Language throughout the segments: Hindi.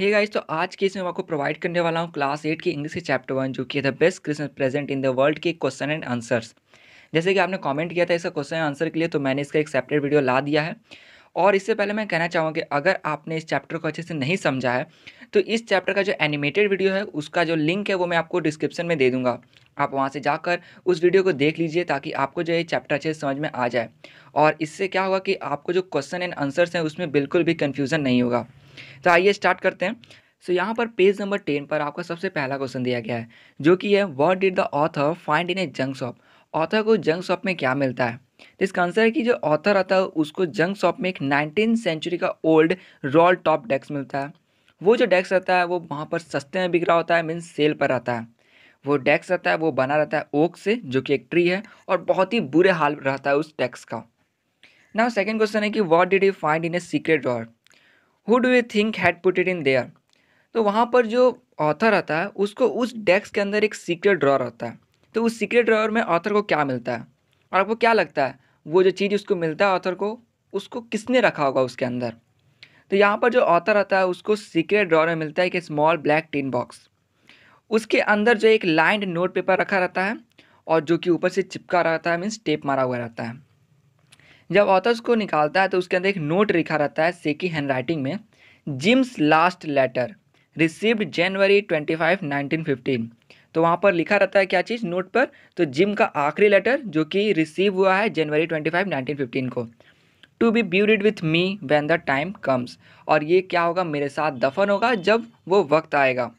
हे गाइस, तो आज के इसमें मैं आपको प्रोवाइड करने वाला हूँ क्लास 8 की इंग्लिश के चैप्टर 1 जो कि है the best Christmas present in the world के क्वेश्चन एंड आंसर्स। जैसे कि आपने कमेंट किया था इसका क्वेश्चन एंड आंसर के लिए, तो मैंने इसका एक सेपरेट वीडियो ला दिया है। और इससे पहले मैं कहना चाहूँगा कि अगर आपने इस चैप्टर को अच्छे से नहीं समझा है तो इस चैप्टर का जो एनिमेटेड वीडियो है उसका जो लिंक है वो मैं आपको डिस्क्रिप्शन में दे दूँगा। आप वहाँ से जाकर उस वीडियो को देख लीजिए ताकि आपको जो है चैप्टर अच्छे से समझ में आ जाए। और इससे क्या होगा कि आपको जो क्वेश्चन एंड आंसर्स हैं उसमें बिल्कुल भी कन्फ्यूज़न नहीं होगा। तो आइए स्टार्ट करते हैं। सो यहाँ पर पेज नंबर 10 पर आपका सबसे पहला क्वेश्चन दिया गया है जो कि है what did the author find in A junk shop. Author को जंक शॉप में क्या मिलता है? तो इसका आंसर है कि जो ऑथर आता है उसको जंक शॉप में एक 19th सेंचुरी का ओल्ड रोल टॉप डेस्क मिलता है। वो जो डेस्क रहता है वो वहाँ पर सस्ते में बिक रहा होता है, मीन्स सेल पर आता है। वो डेस्क रहता है वो बना रहता है ओक से, जो कि एक ट्री है, और बहुत ही बुरे हाल रहता है उस डेस्क का। नाउ सेकंड क्वेश्चन है कि what did he find in a secret drawer. Who do you think had put it in their. तो वहाँ पर जो ऑथर आता है उसको उस डेस्क के अंदर एक सीक्रेट ड्रॉअर होता है। तो उस सीक्रेट ड्रॉअर में ऑथर को क्या मिलता है और आपको क्या लगता है वो जो चीज़ उसको मिलता है ऑथर को, उसको किसने रखा होगा उसके अंदर? तो यहाँ पर जो ऑथर आता है उसको सीक्रेट ड्रॉअर में मिलता है एक स्मॉल ब्लैक टिन बॉक्स। उसके अंदर जो एक लाइंड नोट पेपर रखा रहता है और जो कि ऊपर से चिपका रहता है, मीन्स टेप मारा हुआ रहता है। जब ऑथर उसको निकालता है तो उसके अंदर एक नोट लिखा रहता है सेकी हैंडराइटिंग में, जिम्स लास्ट लेटर रिसीव्ड जनवरी 25 1915। तो वहाँ पर लिखा रहता है क्या चीज़ नोट पर? तो जिम का आखिरी लेटर जो कि रिसीव हुआ है जनवरी 25 1915 को। To be buried with me when the time comes. और ये क्या होगा? मेरे साथ दफन होगा जब वो वक्त आएगा।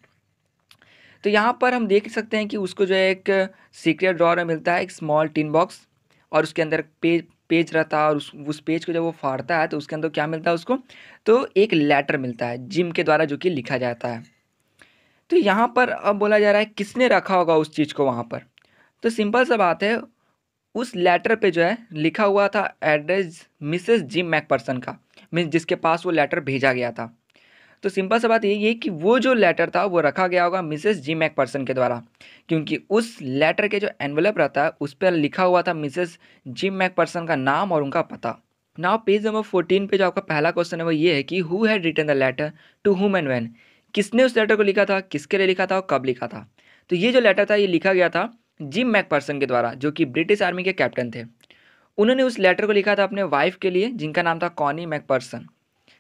तो यहाँ पर हम देख सकते हैं कि उसको जो है एक सीक्रेट ड्रॉअर में मिलता है एक स्मॉल टिन बॉक्स, और उसके अंदर पेज पेज रहता है, और उस पेज को जब वो फाड़ता है तो उसके अंदर क्या मिलता है उसको? तो एक लेटर मिलता है जिम के द्वारा जो कि लिखा जाता है। तो यहाँ पर अब बोला जा रहा है किसने रखा होगा उस चीज़ को वहाँ पर? तो सिंपल सा बात है, उस लेटर पे जो है लिखा हुआ था एड्रेस मिसेस जिम मैकपर्सन का, मीन्स जिसके पास वो लेटर भेजा गया था। तो सिंपल सा बात यही है कि वो जो लेटर था वो रखा गया होगा मिसेस जी मैकपर्सन के द्वारा, क्योंकि उस लेटर के जो एनवलप रहता है उस पर लिखा हुआ था मिसेस जिम मैकपर्सन का नाम और उनका पता। नाउ पेज नंबर 14 पे जो आपका पहला क्वेश्चन है वो ये है कि who had written the letter to whom and when. किसने उस लेटर को लिखा था, किसके लिए लिखा था और कब लिखा था? तो ये जो लेटर था ये लिखा गया था जिम मैकपर्सन के द्वारा, जो कि ब्रिटिश आर्मी के कैप्टन थे। उन्होंने उस लेटर को लिखा था अपने वाइफ के लिए जिनका नाम था कॉनी मैकपर्सन।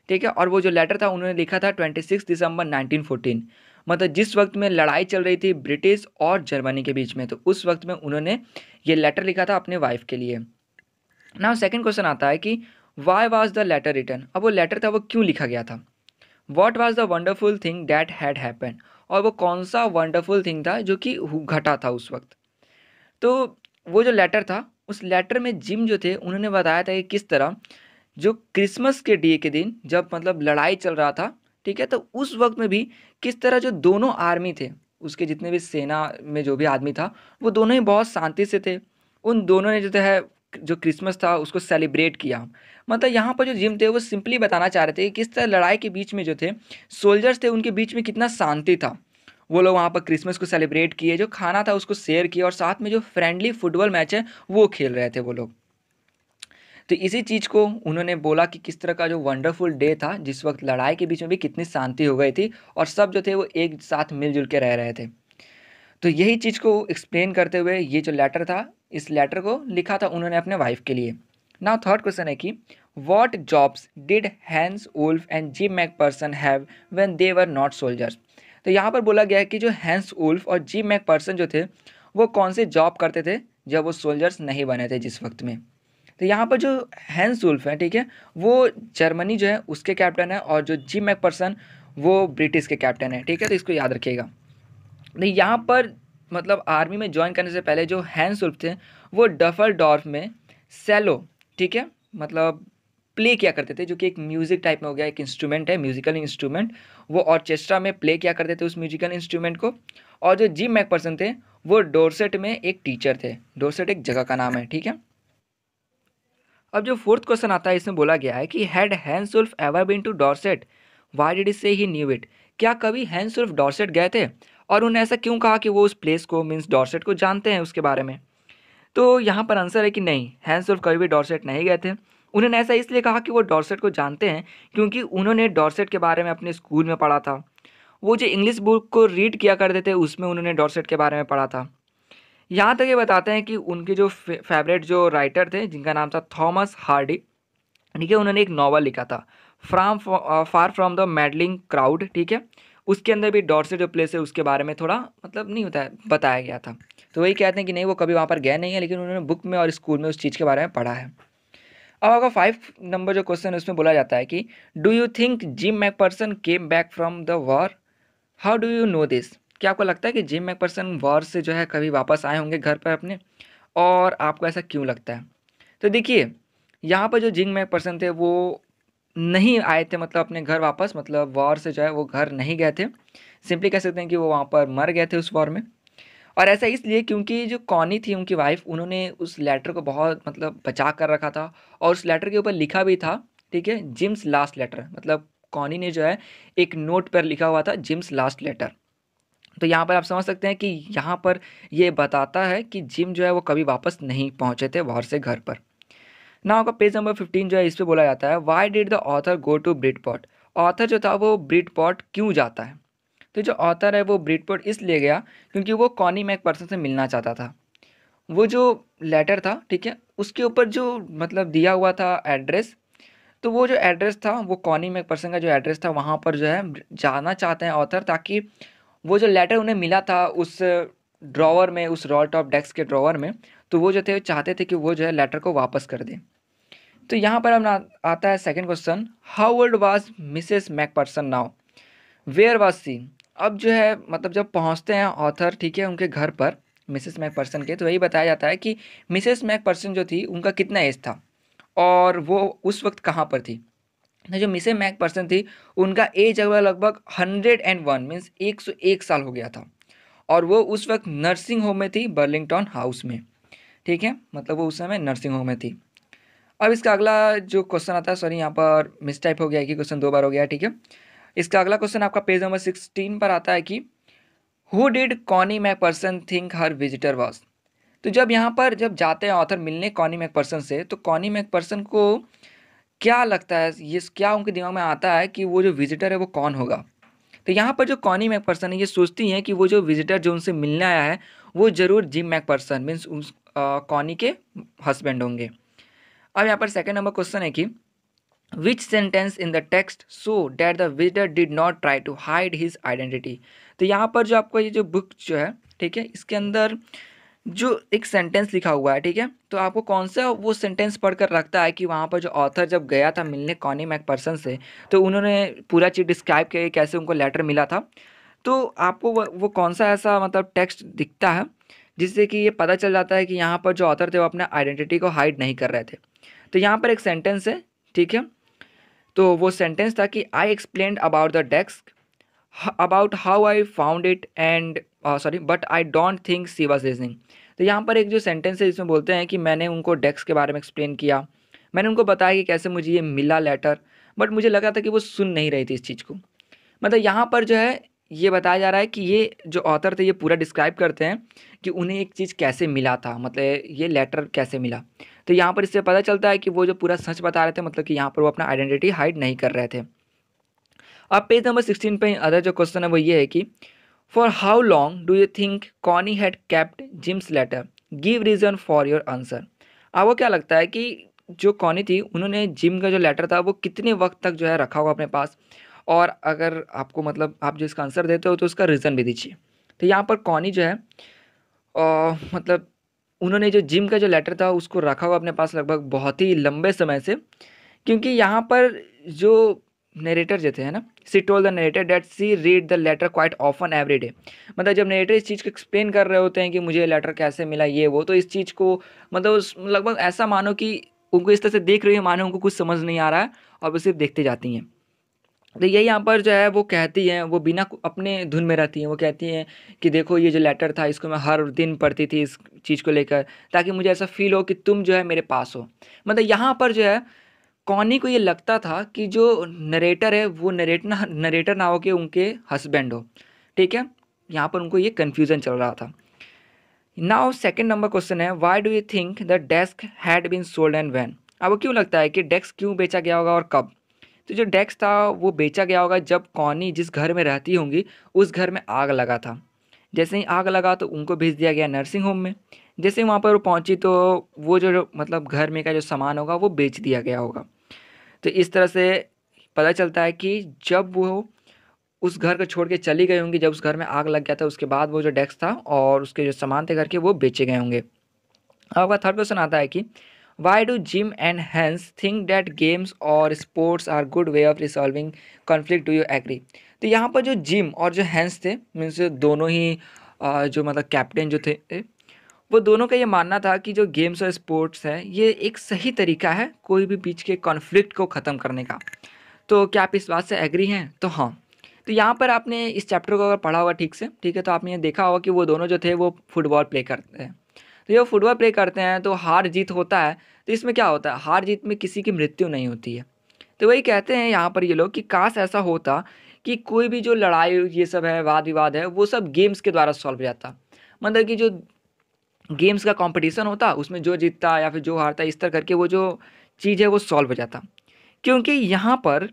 ठीक है, और वो जो लेटर था उन्होंने लिखा था 26 दिसंबर 1914, मतलब जिस वक्त में लड़ाई चल रही थी ब्रिटिश और जर्मनी के बीच में, तो उस वक्त में उन्होंने ये लेटर लिखा था अपने वाइफ के लिए। नाउ सेकंड क्वेश्चन आता है कि why was the letter written. अब वो लेटर था वो क्यों लिखा गया था? What was the wonderful thing that had happen. और वो कौन सा वंडरफुल थिंग था जो कि घटा था उस वक्त? तो वो जो लेटर था उस लेटर में जिम जो थे उन्होंने बताया था कि किस तरह जो क्रिसमस के डे के दिन जब मतलब लड़ाई चल रहा था, ठीक है, तो उस वक्त में भी किस तरह जो दोनों आर्मी थे, उसके जितने भी सेना में जो भी आदमी था वो दोनों ही बहुत शांति से थे। उन दोनों ने जो है जो क्रिसमस था उसको सेलिब्रेट किया। मतलब यहाँ पर जो जिम थे वो सिंपली बताना चाह रहे थे कि किस तरह लड़ाई के बीच में जो थे सोल्जर्स थे उनके बीच में कितना शांति था। वो लोग वहाँ पर क्रिसमस को सेलिब्रेट किए, जो खाना था उसको शेयर किया, और साथ में जो फ्रेंडली फुटबॉल मैच है वो खेल रहे थे वो लोग। तो इसी चीज़ को उन्होंने बोला कि किस तरह का जो वंडरफुल डे था जिस वक्त लड़ाई के बीच में भी कितनी शांति हो गई थी और सब जो थे वो एक साथ मिलजुल के रह रहे थे। तो यही चीज़ को एक्सप्लेन करते हुए ये जो लेटर था, इस लेटर को लिखा था उन्होंने अपने वाइफ के लिए। नाउ थर्ड क्वेश्चन है कि what jobs did Hans Wolf and Jim Macpherson have when they were not soldiers. तो यहाँ पर बोला गया है कि जो हैंस वुल्फ और जिम मैकपर्सन जो थे वो कौन से जॉब करते थे जब वो सोल्जर्स नहीं बने थे जिस वक्त में। तो यहाँ पर जो हैंस वुल्फ है, ठीक है, वो जर्मनी जो है उसके कैप्टन है, और जो जिम मैकपर्सन वो ब्रिटिश के कैप्टन है। ठीक है, तो इसको याद रखिएगा। नहीं, यहाँ पर मतलब आर्मी में ज्वाइन करने से पहले जो हैंस वुल्फ थे वो डफलडॉर्फ में सेलो, ठीक है, मतलब प्ले किया करते थे, जो कि एक म्यूज़िक टाइप में हो गया, एक इंस्ट्रूमेंट है, म्यूजिकल इंस्ट्रूमेंट। वो ऑर्केस्ट्रा में प्ले किया करते थे उस म्यूजिकल इंस्ट्रूमेंट को। और जो जिम मैकपर्सन थे वो डोरसेट में एक टीचर थे। डोरसेट एक जगह का नाम है, ठीक है। अब जो फोर्थ क्वेश्चन आता है इसमें बोला गया है कि had Hans Wolf ever been to Dorset, why did he say he knew it. क्या कभी हैंस वुल्फ डॉर्सेट गए थे और उन्होंने ऐसा क्यों कहा कि वो उस प्लेस को, मीन्स डॉर्सेट को, जानते हैं उसके बारे में? तो यहाँ पर आंसर है कि नहीं, हैंस वुल्फ कभी भी डॉर्सेट नहीं गए थे। उन्होंने ऐसा इसलिए कहा कि वो डॉर्सेट को जानते हैं क्योंकि उन्होंने डॉर्सेट के बारे में अपने स्कूल में पढ़ा था। वो जो इंग्लिश बुक को रीड किया करते थे उसमें उन्होंने डॉर्सेट के बारे में पढ़ा था। यहाँ तक ये बताते हैं कि उनके जो फेवरेट जो राइटर थे जिनका नाम था थॉमस हार्डी, ठीक है, उन्होंने एक नॉवल लिखा था from far from the madding crowd, ठीक है, उसके अंदर भी डॉर्सेट जो प्लेस है उसके बारे में थोड़ा मतलब नहीं होता है बताया गया था। तो वही कहते हैं कि नहीं वो कभी वहाँ पर गए नहीं है, लेकिन उन्होंने बुक में और स्कूल में उस चीज़ के बारे में पढ़ा है। अब अगर 5 नंबर जो क्वेश्चन है उसमें बोला जाता है कि do you think Jim Macpherson came back from the war, how do you know this? क्या आपको लगता है कि जिम मैकपर्सन वॉर से जो है कभी वापस आए होंगे घर पर अपने, और आपको ऐसा क्यों लगता है? तो देखिए, यहाँ पर जो जिम मैकपर्सन थे वो नहीं आए थे मतलब अपने घर वापस, मतलब वॉर से जो है वो घर नहीं गए थे। सिंपली कह सकते हैं कि वो वहाँ पर मर गए थे उस वॉर में। और ऐसा इसलिए क्योंकि जो कॉनी थी उनकी वाइफ, उन्होंने उस लेटर को बहुत मतलब बचा कर रखा था और उस लेटर के ऊपर लिखा भी था, ठीक है, जिम्स लास्ट लेटर, मतलब कॉनी ने जो है एक नोट पर लिखा हुआ था जिम्स लास्ट लेटर। तो यहाँ पर आप समझ सकते हैं कि यहाँ पर ये बताता है कि जिम जो है वो कभी वापस नहीं पहुँचे थे वॉर से घर पर। ना आपका पेज नंबर 15 जो है इस पे बोला जाता है why did the author go to Bridport? Author जो था वो ब्रिटपॉट क्यों जाता है? तो जो ऑथर है वो ब्रिटपॉट इसलिए गया क्योंकि वो कॉनी मैकपर्सन से मिलना चाहता था। वो जो लेटर था, ठीक है, उसके ऊपर जो मतलब दिया हुआ था एड्रेस, तो वो जो एड्रेस था वो कॉनी मैकपर्सन का जो एड्रेस था वहाँ पर जो है जाना चाहते हैं ऑथर, ताकि वो जो लेटर उन्हें मिला था उस ड्रॉवर में, उस रोल टॉप डेस्क के ड्रॉवर में, तो वो जो थे चाहते थे कि वो जो है लेटर को वापस कर दें। तो यहाँ पर हम आता है second question, how old was Mrs Macpherson now, where was she? अब जो है मतलब जब पहुँचते हैं ऑथर, ठीक है, उनके घर पर मिसेस मैकपर्सन के, तो वही बताया जाता है कि मिसेस मैकपर्सन जो थी उनका कितना एज था और वो उस वक्त कहाँ पर थी। तो जो मिसेस मैकपर्सन थी उनका एज लगभग 101 मीन्स 101 साल हो गया था, और वो उस वक्त नर्सिंग होम में थी बर्लिंगटन हाउस में, ठीक है, मतलब वो उस समय नर्सिंग होम में थी। अब इसका अगला जो क्वेश्चन आता है, सॉरी यहाँ पर मिस टाइप हो गया है कि क्वेश्चन 2 बार हो गया है, ठीक है। इसका अगला क्वेश्चन आपका पेज नंबर 16 पर आता है कि who did Connie Macpherson think her visitor was? तो जब यहाँ पर जब जाते हैं ऑथर मिलने कॉनी मैकपर्सन से, तो कॉनी मैकपर्सन को क्या लगता है, ये क्या उनके दिमाग में आता है कि वो जो विजिटर है वो कौन होगा? तो यहाँ पर जो कॉनी मैकपर्सन है ये सोचती हैं कि वो जो विजिटर जो उनसे मिलने आया है वो ज़रूर जिम मैकपर्सन मीन्स उस कॉनी के हस्बैंड होंगे। अब यहाँ पर सेकंड नंबर क्वेश्चन है कि which sentence in the text so that the visitor did not try to hide his identity? तो यहाँ पर जो आपको ये जो बुक जो है, ठीक है, इसके अंदर जो एक सेंटेंस लिखा हुआ है, ठीक है, तो आपको कौन सा वो सेंटेंस पढ़कर लगता है कि वहाँ पर जो ऑथर जब गया था मिलने कॉनी मैकपर्सन से, तो उन्होंने पूरा चीज़ डिस्क्राइब किया कि कैसे उनको लेटर मिला था, तो आपको वो कौन सा ऐसा मतलब टेक्स्ट दिखता है जिससे कि ये पता चल जाता है कि यहाँ पर जो ऑथर थे वो अपने आइडेंटिटी को हाइड नहीं कर रहे थे? तो यहाँ पर एक सेंटेंस है, ठीक है, तो वो सेंटेंस था कि I explained about the desk, about how I found it and sorry but I don't think she was listening. तो यहाँ पर एक जो सेंटेंस है इसमें बोलते हैं कि मैंने उनको डेस्क के बारे में एक्सप्लेन किया, मैंने उनको बताया कि कैसे मुझे ये मिला लेटर, बट मुझे लगा था कि वो सुन नहीं रही थी इस चीज़ को। मतलब यहाँ पर जो है ये बताया जा रहा है कि ये जो ऑथर थे ये पूरा डिस्क्राइब करते हैं कि उन्हें एक चीज़ कैसे मिला था, मतलब ये लेटर कैसे मिला। तो यहाँ पर इससे पता चलता है कि वो जो पूरा सच बता रहे थे, मतलब कि यहाँ पर वो अपना आइडेंटिटी हाइड नहीं कर रहे थे। अब पेज नंबर 16 पे अदर जो क्वेश्चन है वो ये है कि for how long do you think Connie had kept Jim's letter, give reason for your answer? आपको क्या लगता है कि जो कॉनी थी उन्होंने जिम का जो लेटर था वो कितने वक्त तक जो है रखा होगा अपने पास, और अगर आपको मतलब आप जो इसका आंसर देते हो तो उसका रीज़न भी दीजिए। तो यहाँ पर कॉनी जो है मतलब उन्होंने जो जिम का जो लेटर था उसको रखा हुआ अपने पास लगभग बहुत ही लंबे समय से, क्योंकि यहाँ पर जो नरेटर जो थे है ना, she told the narrator that she read the letter quite often every day. मतलब जब नरेटर इस चीज़ को एक्सप्लेन कर रहे होते हैं कि मुझे लेटर कैसे मिला ये वो, तो इस चीज़ को मतलब लगभग ऐसा मानो कि उनको इस तरह से देख रही है मानो उनको कुछ समझ नहीं आ रहा है और वो सिर्फ देखते जाती हैं। तो यही यहाँ पर जो है वो कहती हैं, वो बिना अपने धुन में रहती हैं, वो कहती हैं कि देखो ये जो लेटर था इसको मैं हर दिन पढ़ती थी इस चीज़ को लेकर, ताकि मुझे ऐसा फील हो कि तुम जो है मेरे पास हो। मतलब यहाँ पर जो है कॉनी को ये लगता था कि जो नरेटर है वो नरेटर ना हो के उनके हस्बैंड हो, ठीक है, यहाँ पर उनको ये कन्फ्यूज़न चल रहा था। नाउ सेकंड नंबर क्वेश्चन है why do you think the desk had been sold and when? आपको क्यों लगता है कि डेस्क क्यों बेचा गया होगा और कब? तो जो डेस्क था वो बेचा गया होगा जब कॉनी जिस घर में रहती होंगी उस घर में आग लगा था। जैसे ही आग लगा तो उनको भेज दिया गया नर्सिंग होम में। जैसे ही वहाँ पर वो पहुँची तो वो जो मतलब घर में का जो सामान होगा वो बेच दिया गया होगा। तो इस तरह से पता चलता है कि जब वो उस घर को छोड़ के चली गई होंगी, जब उस घर में आग लग गया था उसके बाद वो जो डेस्क था और उसके जो सामान थे घर के वो बेचे गए होंगे। अब आपका थर्ड क्वेश्चन आता है कि why do Jim and Hans think that games और sports are good way of resolving conflict, do you agree? तो यहाँ पर जो जिम और जो हैंस थे मीन्स दोनों ही जो मतलब कैप्टन जो थे वो दोनों का ये मानना था कि जो गेम्स और स्पोर्ट्स है ये एक सही तरीका है कोई भी बीच के कॉन्फ्लिक्ट को ख़त्म करने का। तो क्या आप इस बात से एग्री हैं? तो हाँ। तो यहाँ पर आपने इस चैप्टर को अगर पढ़ा होगा ठीक से, ठीक है, तो आपने ये देखा होगा कि वो दोनों जो थे वो फुटबॉल प्ले करते हैं। तो जब फुटबॉल प्ले करते हैं तो हार जीत होता है। तो इसमें क्या होता है, हार जीत में किसी की मृत्यु नहीं होती है। तो वही कहते हैं यहाँ पर ये लोग कि काश ऐसा होता कि कोई भी जो लड़ाई ये सब है, वाद विवाद है, वो सब गेम्स के द्वारा सॉल्व हो जाता। मतलब कि जो गेम्स का कंपटीशन होता उसमें जो जीतता या फिर जो हारता इस तरह करके वो जो चीज़ है वो सॉल्व हो जाता। क्योंकि यहाँ पर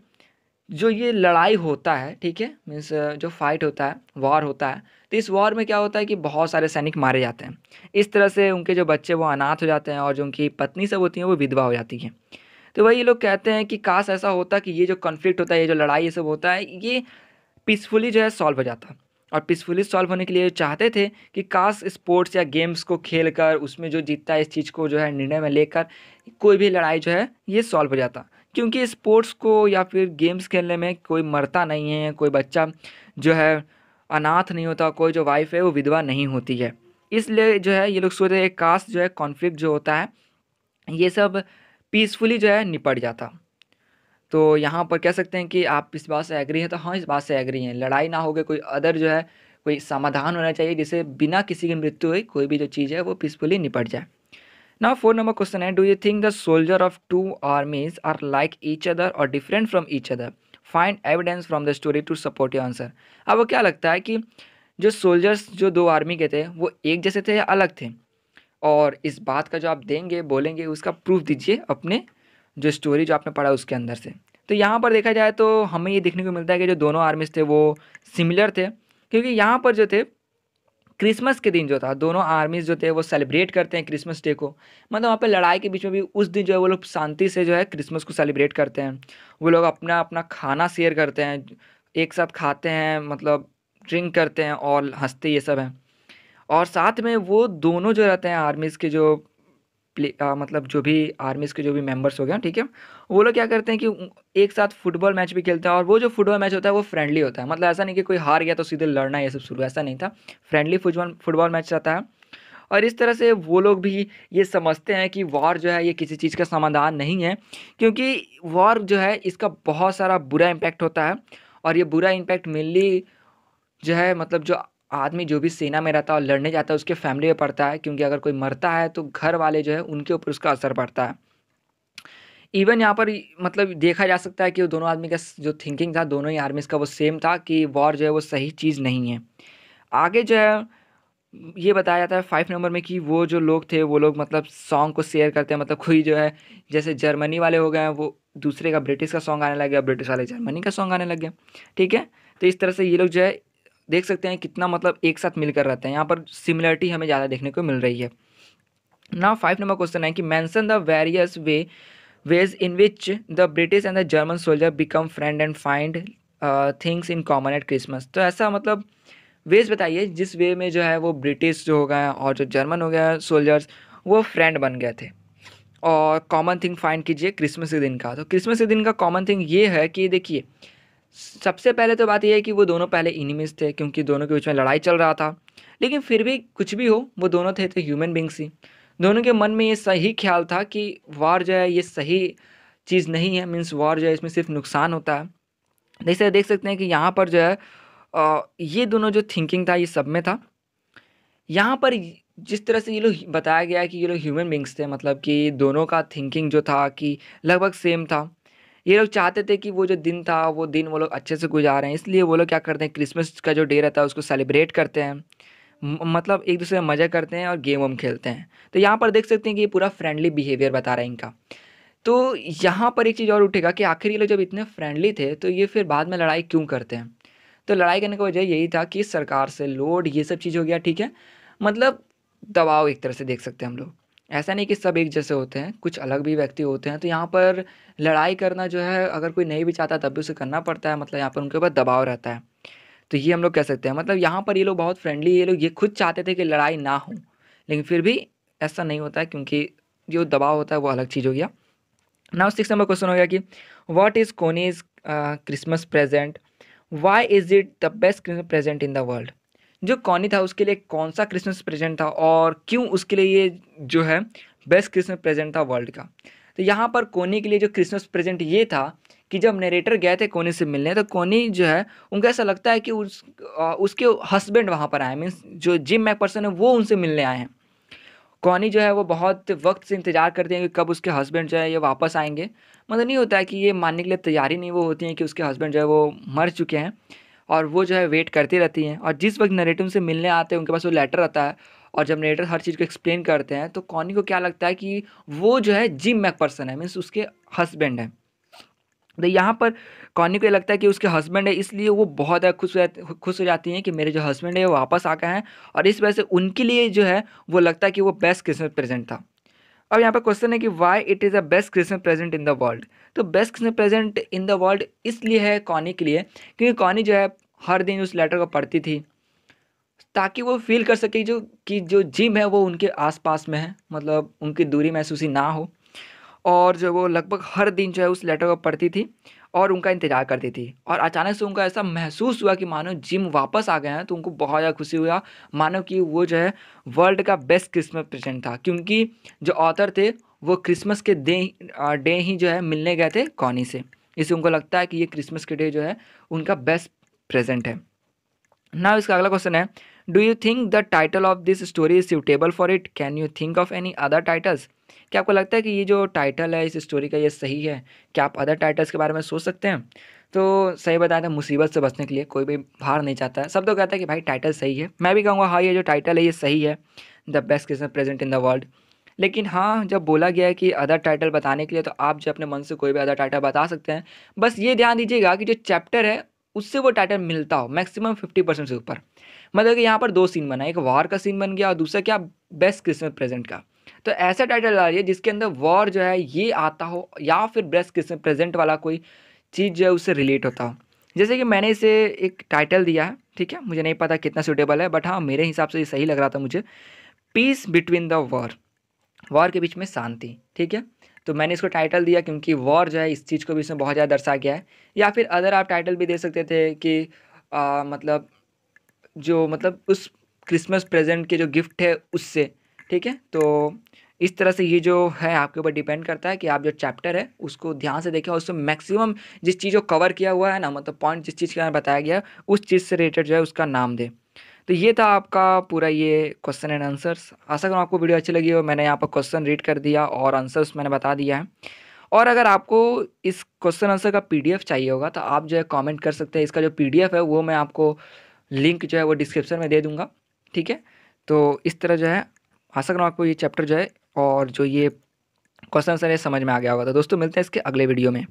जो ये लड़ाई होता है, ठीक है, मीन्स जो फाइट होता है, वॉर होता है, तो इस वॉर में क्या होता है कि बहुत सारे सैनिक मारे जाते हैं। इस तरह से उनके जो बच्चे वो अनाथ हो जाते हैं और जो उनकी पत्नी सब होती हैं वो विधवा हो जाती हैं। तो वही ये लोग कहते हैं कि काश ऐसा होता कि ये जो कॉन्फ्लिक्ट होता है, ये जो लड़ाई ये सब होता है, ये पीसफुली जो है सॉल्व हो जाता। और पीसफुली सॉल्व होने के लिए चाहते थे कि काश स्पोर्ट्स या गेम्स को खेल कर उसमें जो जीतता है इस चीज़ को जो है निर्णय में लेकर कोई भी लड़ाई जो है ये सॉल्व हो जाता। क्योंकि स्पोर्ट्स को या फिर गेम्स खेलने में कोई मरता नहीं है, कोई बच्चा जो है अनाथ नहीं होता, कोई जो वाइफ है वो विधवा नहीं होती है। इसलिए जो है ये लोग सोचते हैं काश जो है कॉन्फ्लिक्ट जो होता है ये सब पीसफुली जो है निपट जाता। तो यहाँ पर कह सकते हैं कि आप इस बात से एग्री हैं? तो हाँ, इस बात से एग्री हैं। लड़ाई ना हो के कोई अदर जो है कोई समाधान होना चाहिए जिससे बिना किसी की मृत्यु हुई कोई भी जो चीज़ है वो पीसफुली निपट जाए। नाउ 4 नंबर क्वेश्चन है, do you think the soldier of two armies are like each other और different from each other? Find evidence from the story to support your answer. आपको क्या लगता है कि जो सोल्जर्स जो 2 आर्मी के थे वो एक जैसे थे या अलग थे? और इस बात का जो आप देंगे, बोलेंगे उसका प्रूफ दीजिए अपने जो स्टोरी जो आपने पढ़ा उसके अंदर से। तो यहाँ पर देखा जाए तो हमें ये देखने को मिलता है कि जो दोनों आर्मीज़ थे वो सिमिलर थे। क्योंकि यहाँ पर जो थे क्रिसमस के दिन जो था दोनों आर्मीज़ जो थे वो सेलिब्रेट करते हैं क्रिसमस डे को। मतलब वहाँ पे लड़ाई के बीच में भी उस दिन जो है वो लोग शांति से जो है क्रिसमस को सेलिब्रेट करते हैं। वो लोग अपना खाना शेयर करते हैं, एक साथ खाते हैं, मतलब ड्रिंक करते हैं और हँसते ये सब हैं। और साथ में वो दोनों जो रहते हैं आर्मीज़ के जो मतलब जो भी आर्मीज़ के जो भी मेंबर्स हो गए, ठीक है? वो लोग क्या करते हैं कि एक साथ फुटबॉल मैच भी खेलते हैं और वो जो फुटबॉल मैच होता है वो फ्रेंडली होता है। मतलब ऐसा नहीं कि कोई हार गया तो सीधे लड़ना ये सब शुरू, ऐसा नहीं था। फ्रेंडली फुटबॉल फुटबॉल मैच रहता है। और इस तरह से वो लोग भी ये समझते हैं कि वॉर जो है ये किसी चीज़ का समाधान नहीं है। क्योंकि वॉर जो है इसका बहुत सारा बुरा इम्पैक्ट होता है। और ये बुरा इम्पैक्ट मेनली जो है मतलब जो आदमी जो भी सेना में रहता है और लड़ने जाता है उसके फैमिली में पड़ता है। क्योंकि अगर कोई मरता है तो घर वाले जो है उनके ऊपर उसका असर पड़ता है। इवन यहाँ पर मतलब देखा जा सकता है कि वो दोनों आदमी का जो थिंकिंग था दोनों ही आर्मीज़ का वो सेम था कि वॉर जो है वो सही चीज़ नहीं है। आगे जो है ये बताया जाता है 5 नंबर में कि वो जो लोग थे वो लोग मतलब सॉन्ग को शेयर करते हैं। मतलब कोई जो है जैसे जर्मनी वाले हो गए हैं वो दूसरे का ब्रिटिश का सॉन्ग आने लग गया, ब्रिटिश वाले जर्मनी का सॉन्ग आने लग गया, ठीक है? तो इस तरह से ये लोग जो है देख सकते हैं कितना मतलब एक साथ मिलकर रहते हैं। यहाँ पर सिमिलरिटी हमें ज़्यादा देखने को मिल रही है। नाउ 5 नंबर क्वेश्चन है कि mention the various ways in which the British and the German soldier become friend and find things in common at Christmas। तो ऐसा मतलब वेज बताइए जिस वे में जो है वो ब्रिटिश जो हो गए और जो जर्मन हो गया सोल्जर्स वो फ्रेंड बन गए थे। और कॉमन थिंग फाइंड कीजिए क्रिसमस के दिन का। तो क्रिसमस के दिन का कॉमन थिंग ये है कि देखिए सबसे पहले तो बात यह है कि वो दोनों पहले इनिमीज थे क्योंकि दोनों के बीच में लड़ाई चल रहा था। लेकिन फिर भी कुछ भी हो वो दोनों थे तो ह्यूमन बींग्स ही। दोनों के मन में ये सही ख्याल था कि वार जो है ये सही चीज़ नहीं है, मीन्स वार जो है इसमें सिर्फ नुकसान होता है। जैसे देख सकते हैं कि यहाँ पर जो है ये दोनों जो थिंकिंग था ये सब में था। यहाँ पर जिस तरह से ये लोग बताया गया है कि ये लोग ह्यूमन बींग्स थे, मतलब कि दोनों का थिंकिंग जो था कि लगभग सेम था। ये लोग चाहते थे कि वो जो दिन था वो दिन वो लोग अच्छे से गुजारें, इसलिए वो लोग क्या करते हैं क्रिसमस का जो डे रहता है उसको सेलिब्रेट करते हैं। मतलब एक दूसरे में मज़ा करते हैं और गेम वेम खेलते हैं। तो यहाँ पर देख सकते हैं कि ये पूरा फ्रेंडली बिहेवियर बता रहा है इनका। तो यहाँ पर एक चीज़ और उठेगा कि आखिर ये लोग जब इतने फ्रेंडली थे तो ये फिर बाद में लड़ाई क्यों करते हैं? तो लड़ाई करने का वजह यही था कि सरकार से लोड ये सब चीज़ हो गया, ठीक है? मतलब दबाव एक तरह से देख सकते हैं हम लोग। ऐसा नहीं कि सब एक जैसे होते हैं, कुछ अलग भी व्यक्ति होते हैं। तो यहाँ पर लड़ाई करना जो है अगर कोई नहीं भी चाहता तब भी उसे करना पड़ता है, मतलब यहाँ पर उनके ऊपर दबाव रहता है। तो ये हम लोग कह सकते हैं, मतलब यहाँ पर ये लोग बहुत फ्रेंडली, ये लोग ये खुद चाहते थे कि लड़ाई ना हो, लेकिन फिर भी ऐसा नहीं होता है क्योंकि जो दबाव होता है वो अलग चीज़ हो गया। नाउ 6 नंबर क्वेश्चन हो गया कि what is Connie's Christmas present, why is it the best Christmas present in the world? जो कॉनी था उसके लिए कौन सा क्रिसमस प्रेजेंट था और क्यों उसके लिए ये जो है बेस्ट क्रिसमस प्रेजेंट था वर्ल्ड का? तो यहाँ पर कोनी के लिए जो क्रिसमस प्रेजेंट ये था कि जब नरेटर गए थे कोनी से मिलने, तो कोनी जो है उनको ऐसा लगता है कि उसके हस्बैंड वहाँ पर आए, मीन्स जो जिम मैकपर्सन है वो उनसे मिलने आए हैं। कॉनी जो है वो बहुत वक्त से इंतज़ार करती हैं कि कब उसके हस्बैंड जो है ये वापस आएंगे। मतलब नहीं होता है कि ये मानने के लिए तैयार ही नहीं वो होती हैं कि उसके हस्बैंड जो है वो मर चुके हैं, और वो जो है वेट करती रहती हैं। और जिस वक्त नरेटर उनसे मिलने आते हैं उनके पास वो लेटर आता है, और जब नरेटर हर चीज़ को एक्सप्लेन करते हैं तो कॉनी को क्या लगता है कि वो जो है जिम मैकपर्सन है, मीन्स उसके हस्बैंड है। तो यहाँ पर कॉनी को ये लगता है कि उसके हस्बैंड है, इसलिए वो बहुत ज़्यादा खुश हो जाती हैं कि मेरे जो हस्बैंड है वो वापस आ गए हैं, और इस वजह से उनके लिए जो है वो लगता है कि वो बेस्ट क्रिसमस प्रेजेंट था। अब यहाँ पे क्वेश्चन है कि why it is the best Christmas present in the world? तो best Christmas present in the world इसलिए है कॉनी के लिए क्योंकि कॉनी जो है हर दिन उस लेटर को पढ़ती थी, ताकि वो फील कर सके जो जिम है वो उनके आसपास में है, मतलब उनकी दूरी महसूस ही ना हो। और जो वो लगभग हर दिन जो है उस लेटर को पढ़ती थी और उनका इंतज़ार करती थी, और अचानक से उनको ऐसा महसूस हुआ कि मानो जिम वापस आ गए हैं, तो उनको बहुत ज़्यादा खुशी हुआ, मानो कि वो जो है वर्ल्ड का बेस्ट क्रिसमस प्रेजेंट था, क्योंकि जो ऑथर थे वो क्रिसमस के डे ही जो है मिलने गए थे कॉनी से, इसलिए उनको लगता है कि ये क्रिसमस के डे जो है उनका बेस्ट प्रेजेंट है। नाउ इसका अगला क्वेश्चन है, do you think the title of this story is suitable for it, can you think of any other titles? क्या आपको लगता है कि ये जो टाइटल है इस स्टोरी का ये सही है? क्या आप अदर टाइटल्स के बारे में सोच सकते हैं? तो सही बताया था, मुसीबत से बचने के लिए कोई भी हार नहीं चाहता है, सब तो कहता है कि भाई टाइटल सही है। मैं भी कहूँगा हाँ, ये जो टाइटल है ये सही है, the best Christmas present in the world. लेकिन हाँ, जब बोला गया है कि अदर टाइटल बताने के लिए, तो आप जो अपने मन से कोई भी अदर टाइटल बता सकते हैं। बस ये ध्यान दीजिएगा कि जो चैप्टर है उससे वो टाइटल मिलता हो मैक्सिमम 50% से ऊपर। मतलब कि यहाँ पर 2 सीन बना है, एक वॉर का सीन बन गया और दूसरा क्या, बेस्ट क्रिसमस प्रेजेंट का। तो ऐसा टाइटल डालिए जिसके अंदर वॉर जो है ये आता हो, या फिर बेस्ट क्रिसमस प्रेजेंट वाला कोई चीज़ जो है उससे रिलेट होता हो। जैसे कि मैंने इसे एक टाइटल दिया है, ठीक है? मुझे नहीं पता कितना सूटेबल है, बट हाँ, मेरे हिसाब से ये सही लग रहा था मुझे। Peace between the war, war के बीच में शांति, ठीक है? तो मैंने इसको टाइटल दिया क्योंकि वॉर जो है इस चीज़ को भी इसमें बहुत ज़्यादा दर्शाया गया है। या फिर अदर आप टाइटल भी दे सकते थे कि मतलब जो मतलब उस क्रिसमस प्रेजेंट के जो गिफ्ट है उससे, ठीक है? तो इस तरह से ये जो है आपके ऊपर डिपेंड करता है कि आप जो चैप्टर है उसको ध्यान से देखें और उसमें मैक्सिमम जिस चीज़ को कवर किया हुआ है ना, मतलब पॉइंट जिस चीज़ के बारे में बताया गया है उस चीज़ से रिलेटेड जो है उसका नाम दें। तो ये था आपका पूरा ये क्वेश्चन एंड आंसर्स। आशा करूँ आपको वीडियो अच्छी लगी हो। मैंने यहाँ पर क्वेश्चन रीड कर दिया और आंसर्स मैंने बता दिया है। और अगर आपको इस क्वेश्चन आंसर का पीडीएफ चाहिए होगा तो आप जो है कमेंट कर सकते हैं। इसका जो पीडीएफ है वो मैं आपको लिंक जो है वो डिस्क्रिप्शन में दे दूँगा, ठीक है? तो इस तरह जो है आशा करूँ आपको ये चैप्टर जो है और जो ये क्वेश्चन आंसर है समझ में आ गया होगा। तो दोस्तों मिलते हैं इसके अगले वीडियो में।